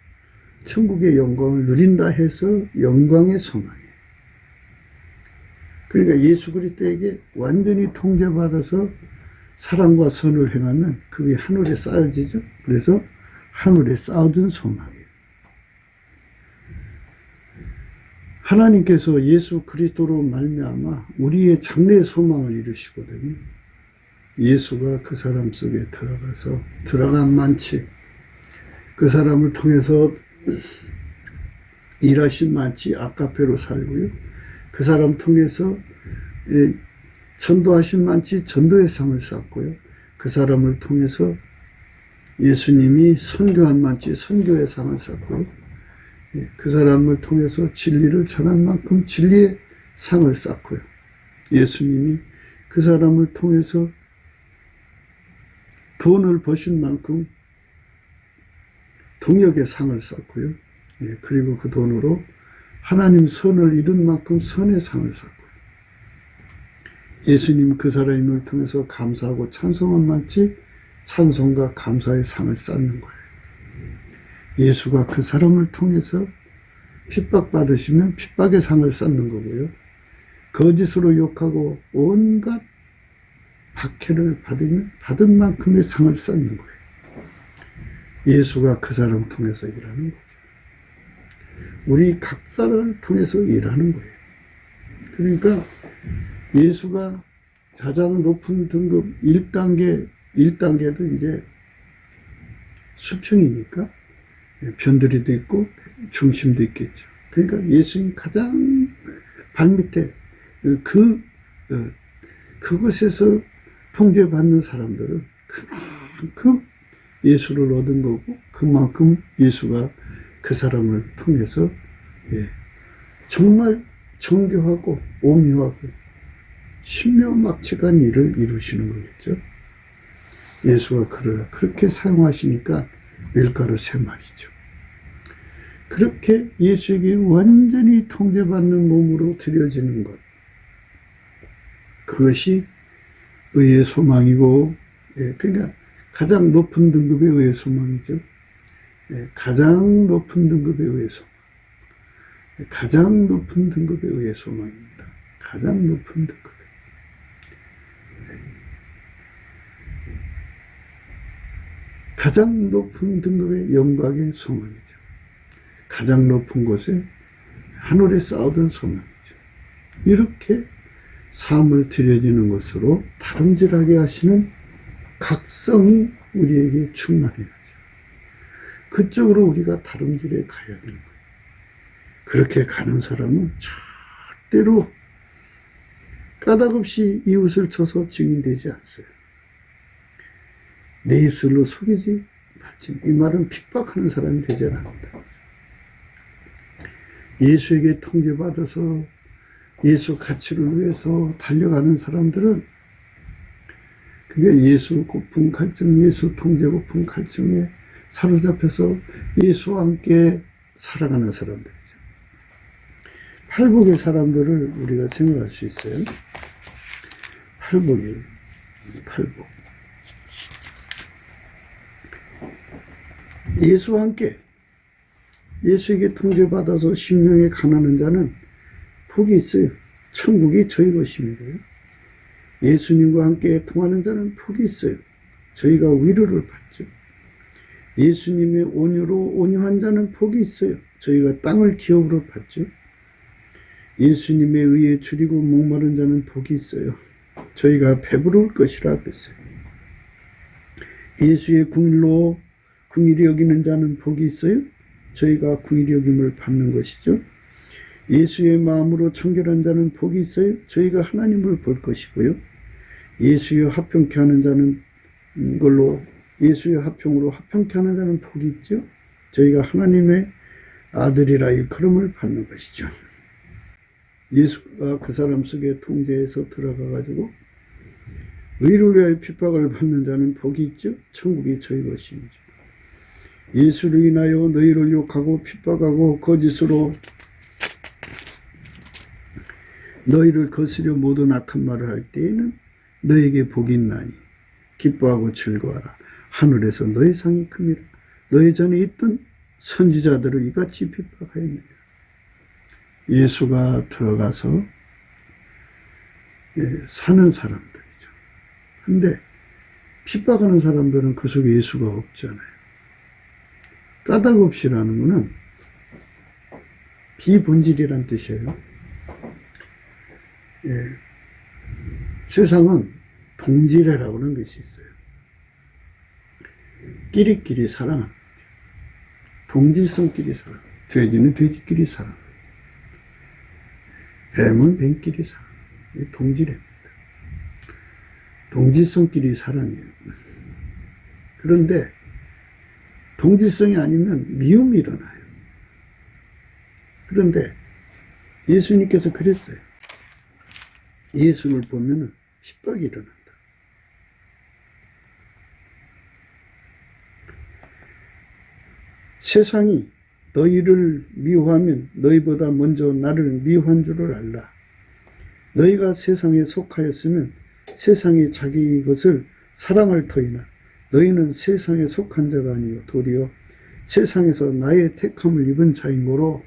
A: 누린다 해서 영광의 소망이에요. 그러니까 예수 그리스도에게 완전히 통제받아서 사랑과 선을 행하면 그게 하늘에 쌓여지죠. 그래서 하늘에 쌓아둔 소망이에요. 하나님께서 예수 그리스도로 말미암아 우리의 장래 소망을 이루시거든요. 예수가 그 사람 속에 들어간 만치 그 사람을 통해서 일하신 만치 아카페로 살고요. 그 사람 통해서 전도하신 만치 전도의 상을 쌓고요. 그 사람을 통해서 예수님이 선교한 만치 선교의 상을 쌓고요. 그 사람을 통해서 진리를 전한 만큼 진리의 상을 쌓고요. 예수님이 그 사람을 통해서 돈을 버신 만큼 동역의 상을 쌓고요. 그리고 그 돈으로 하나님 선을 이룬 만큼 선의 상을 쌓고요. 예수님 그 사람을 통해서 감사하고 찬송한 만치 찬송과 감사의 상을 쌓는 거예요. 예수가 그 사람을 통해서 핍박받으시면 핍박의 상을 쌓는 거고요. 거짓으로 욕하고 온갖 박해를 받으면 받은 만큼의 상을 쌓는 거예요. 예수가 그 사람 통해서 일하는 거죠. 우리 각자를 통해서 일하는 거예요. 그러니까 예수가 가장 높은 등급 1단계도 이제 수평이니까 변두리도 있고 중심도 있겠죠. 그러니까 예수님 가장 발밑에 그곳에서 통제받는 사람들은 그만큼 예수를 얻은 거고 그만큼 예수가 그 사람을 통해서 정말 정교하고 오묘하고 신묘막측한 일을 이루시는 거겠죠. 예수가 그렇게 사용하시니까 밀가루 3마리죠. 그렇게 예수에게 완전히 통제받는 몸으로 드려지는 것, 그것이 의의 소망이고, 그러니까 가장 높은 등급의 의의 소망이죠. 가장 높은 등급의 의의 소망, 가장 높은 등급의 의의 소망입니다. 가장 높은 등급. 가장 높은 등급의 영광의 소망이죠. 가장 높은 곳에 하늘에 쌓아둔 소망이죠. 이렇게 삶을 드려지는 것으로 다름질하게 하시는 각성이 우리에게 충만해야죠. 그쪽으로 우리가 다름질해 가야 되는 거예요. 그렇게 가는 사람은 절대로 까닭없이 이웃을 쳐서 증인되지 않어요. 내 입술로 속이지 말지. 이 말은 핍박하는 사람이 되지 않는다. 예수에게 통제받아서 예수 가치를 위해서 달려가는 사람들은 그게 예수 고품 갈증, 예수 통제 고품 갈증에 사로잡혀서 예수와 함께 살아가는 사람들이죠. 팔복의 사람들을 우리가 생각할 수 있어요. 팔복. 예수와 함께 예수에게 통제받아서 심령에 가난한 자는 복이 있어요. 천국이 저희 것이고요. 예수님과 함께 통하는 자는 복이 있어요. 저희가 위로를 받죠. 예수님의 온유로 온유한 자는 복이 있어요. 저희가 땅을 기업으로 받죠. 예수님의 의에 줄이고 목마른 자는 복이 있어요. 저희가 배부를 것이라 그랬어요. 예수의 궁일로 궁일이 여기는 자는 복이 있어요. 저희가 궁일이 여김을 받는 것이죠. 예수의 마음으로 청결한 자는 복이 있어요. 저희가 하나님을 볼 것이고요. 예수의 화평케 하는 자는 이걸로 예수의 화평으로 화평케 하는 자는 복이 있죠. 저희가 하나님의 아들이라 일컬음을 받는 것이죠. 예수가 그 사람 속에 통제해서 들어가가지고 의를 위하여 핍박을 받는 자는 복이 있죠. 천국이 저희 것입니다. 예수를 인하여 너희를 욕하고 핍박하고 거짓으로 너희를 거스려 모든 악한 말을 할 때에는 너에게 복이 있나니 기뻐하고 즐거워하라. 하늘에서 너희 상이 큽니다. 너희 전에 있던 선지자들을 이같이 핍박하였느니라. 예수가 들어가서 사는 사람들이죠. 근데 핍박하는 사람들은 그 속에 예수가 없잖아요. 까닭없이라는 것은 비본질이란 뜻이에요. 세상은 동질애라고 하는 것이 있어요. 끼리끼리 사랑하는 거죠. 동질성끼리 사랑. 돼지는 돼지끼리 사랑. 뱀은 뱀끼리 사랑. 이 동질애입니다. 동질성끼리 사랑이에요. 그런데 동질성이 아니면 미움이 일어나요. 그런데 예수님께서 그랬어요. 예수를 보면 핍박이 일어난다. 세상이 너희를 미워하면 너희보다 먼저 나를 미워한 줄을 알라. 너희가 세상에 속하였으면 세상이 자기 것을 사랑할 터이나 너희는 세상에 속한 자가 아니요 도리어 세상에서 나의 택함을 입은 자인고로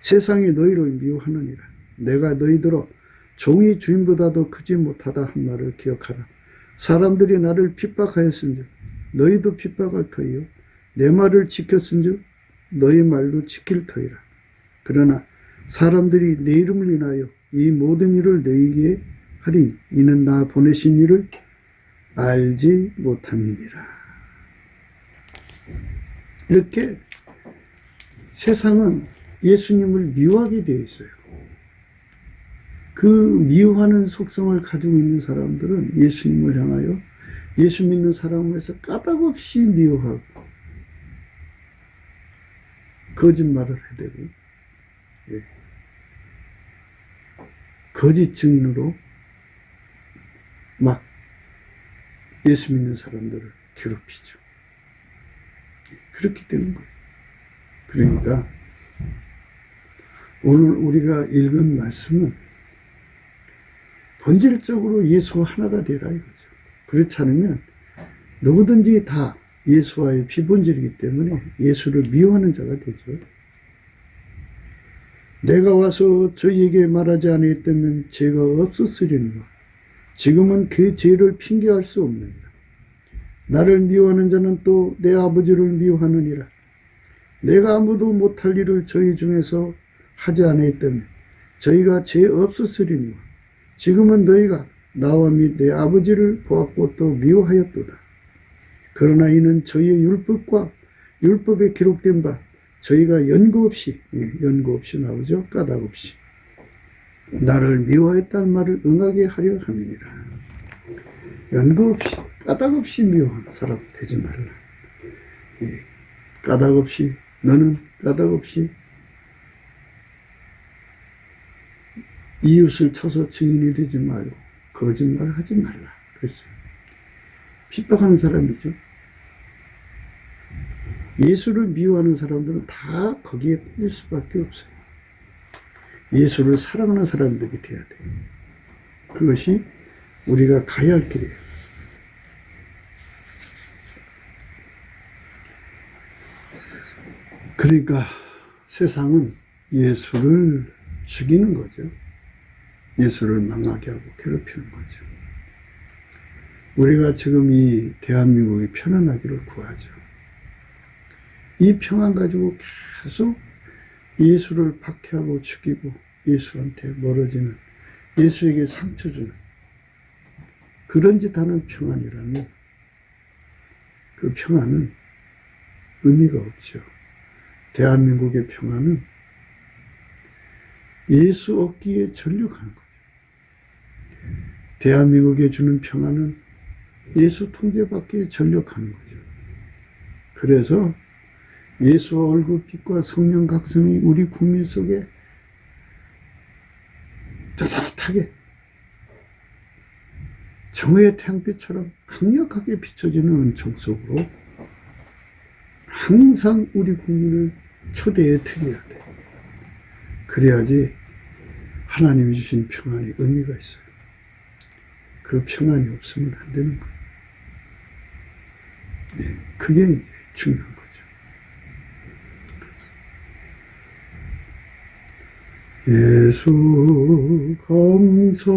A: 세상이 너희를 미워하느니라. 내가 너희들어 종이 주인보다 더 크지 못하다 한 말을 기억하라. 사람들이 나를 핍박하였은즉 너희도 핍박할 터이요 내 말을 지켰은즉 너희 말도 지킬 터이라. 그러나 사람들이 내 이름을 인하여 이 모든 일을 너희에게 하리니 이는 나 보내신 이를 알지 못함이니라. 이렇게 세상은 예수님을 미워하게 되어 있어요. 그 미워하는 속성을 가지고 있는 사람들은 예수님을 향하여 예수 믿는 사람을 위해서 까닭없이 미워하고 거짓말을 해대고 거짓 증인으로 막 예수 믿는 사람들을 괴롭히죠. 그렇게 되는 거예요. 그러니까 오늘 우리가 읽은 말씀은 본질적으로 예수와 하나가 되라 이거죠. 그렇지 않으면 누구든지 다 예수와의 비본질이기 때문에 예수를 미워하는 자가 되죠. 내가 와서 저희에게 말하지 아니했다면 죄가 없었으려니와 지금은 그 죄를 핑계할 수 없느니라. 나를 미워하는 자는 또 내 아버지를 미워하느니라. 내가 아무도 못할 일을 저희 중에서 하지 아니했다면 저희가 죄 없었으려니와 지금은 너희가 나와 및 내 아버지를 보았고 또 미워하였도다. 그러나 이는 저희의 율법과 율법에 기록된 바 저희가 연고 없이 나오죠. 까닭 없이 나를 미워했다는 말을 응하게 하려 함이니라. 연고 없이 까닭 없이 미워하는 사람 되지 말라. 까닭 없이 너는 까닭 없이 이웃을 쳐서 증인이 되지 말고 거짓말을 하지 말라 그랬어요. 핍박하는 사람이죠. 예수를 미워하는 사람들은 다 거기에 빠질 수밖에 없어요. 예수를 사랑하는 사람들이 돼야 돼요. 그것이 우리가 가야 할 길이에요. 그러니까 세상은 예수를 죽이는 거죠. 예수를 망하게 하고 괴롭히는 거죠. 우리가 지금 이 대한민국이 편안하기를 구하죠. 이 평안 가지고 계속 예수를 박해하고 죽이고 예수한테 멀어지는, 예수에게 상처 주는 그런 짓 하는 평안이라면 그 평안은 의미가 없죠. 대한민국의 평안은 예수 얻기에 전력하는 거죠. 대한민국에 주는 평안은 예수 통제받기에 전력하는 거죠. 그래서 예수와 얼굴빛과 성령 각성이 우리 국민 속에 떳떳하게 정오의 태양빛처럼 강력하게 비춰지는 은총 속으로 항상 우리 국민을 초대해 드려야 돼요. 그래야지 하나님이 주신 평안이 의미가 있어요. 그 평안이 없으면 안 되는 거예요. 네, 그게 이제 중요한 거죠. 예수 감사,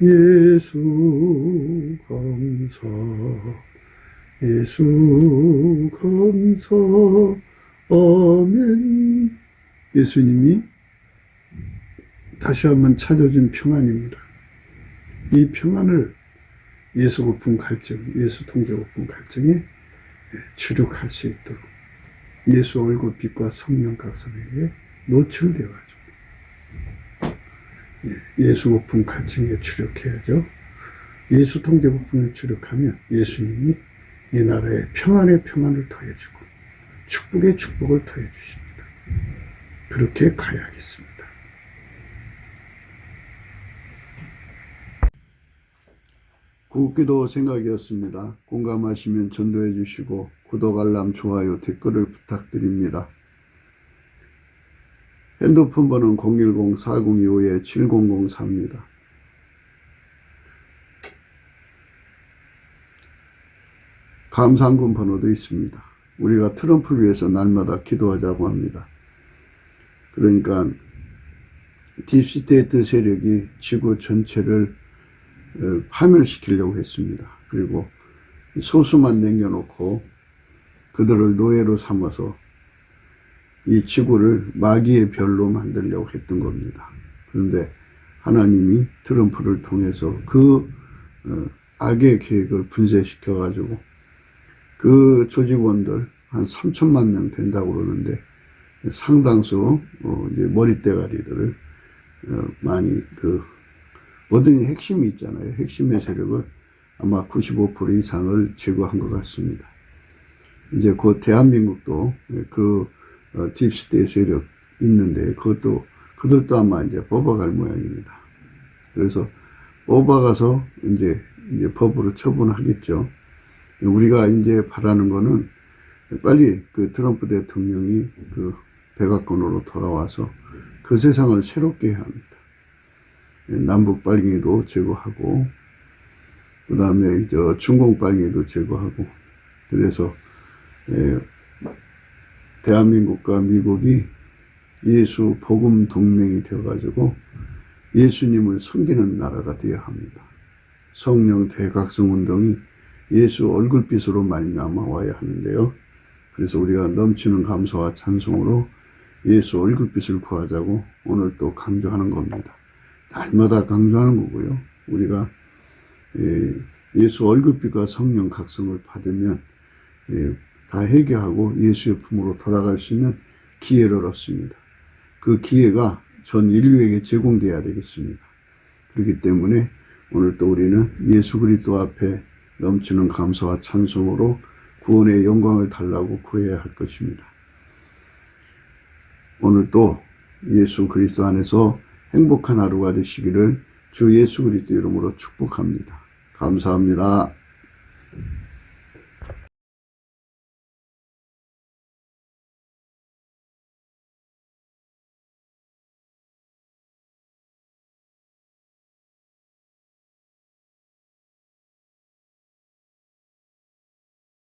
A: 예수 감사, 예수 감사, 아멘. 예수님이 다시 한번 찾아준 평안입니다. 이 평안을 예수 고품 갈증, 예수 통제 고품 갈증에 주력할 수 있도록 예수 얼굴빛과 성령 각성에게 노출되어가지고 예수 고품 갈증에 주력해야죠. 예수 통제 고품에 주력하면 예수님이 이 나라에 평안의 평안을 더해주고 축복의 축복을 더해주십니다. 그렇게 가야겠습니다. 구기도 생각이었습니다. 공감하시면 전도해 주시고 구독, 알람, 좋아요, 댓글을 부탁드립니다. 핸드폰 번호는 010-4025-7004입니다. 감사한금 번호도 있습니다. 우리가 트럼프를 위해서 날마다 기도하자고 합니다. 그러니까 딥스테이트 세력이 지구 전체를 파멸시키려고 했습니다. 그리고 소수만 남겨놓고 그들을 노예로 삼아서 이 지구를 마귀의 별로 만들려고 했던 겁니다. 그런데 하나님이 트럼프를 통해서 그 악의 계획을 분쇄시켜 가지고 그 조직원들 한 3천만 명 된다고 그러는데 상당수 이제 머리대가리들을 많이 어떤 핵심이 있잖아요. 핵심의 세력을 아마 95% 이상을 제거한 것 같습니다. 이제 곧 대한민국도 딥스테이트 세력 있는데 그것도 그들도 아마 이제 뽑아갈 모양입니다. 그래서 뽑아가서 이제 법으로 처분하겠죠. 우리가 이제 바라는 거는 빨리 그 트럼프 대통령이 그 백악관으로 돌아와서 그 세상을 새롭게 해야 합니다. 남북 빨갱이도 제거하고, 그 다음에 중공 빨갱이도 제거하고, 그래서 대한민국과 미국이 예수 복음 동맹이 되어가지고 예수님을 섬기는 나라가 되어야 합니다. 성령 대각성 운동이 예수 얼굴빛으로 말미암아 와야 하는데요. 그래서 우리가 넘치는 감사와 찬송으로 예수 얼굴빛을 구하자고 오늘 또 강조하는 겁니다. 날마다 강조하는 거고요. 우리가 예수 얼굴빛과 성령 각성을 받으면 다 해결하고 예수의 품으로 돌아갈 수 있는 기회를 얻습니다. 그 기회가 전 인류에게 제공되어야 되겠습니다. 그렇기 때문에 오늘 또 우리는 예수 그리스도 앞에 넘치는 감사와 찬송으로 구원의 영광을 달라고 구해야 할 것입니다. 오늘 또 예수 그리스도 안에서 행복한 하루가 되시기를 주 예수 그리스도 이름으로 축복합니다. 감사합니다.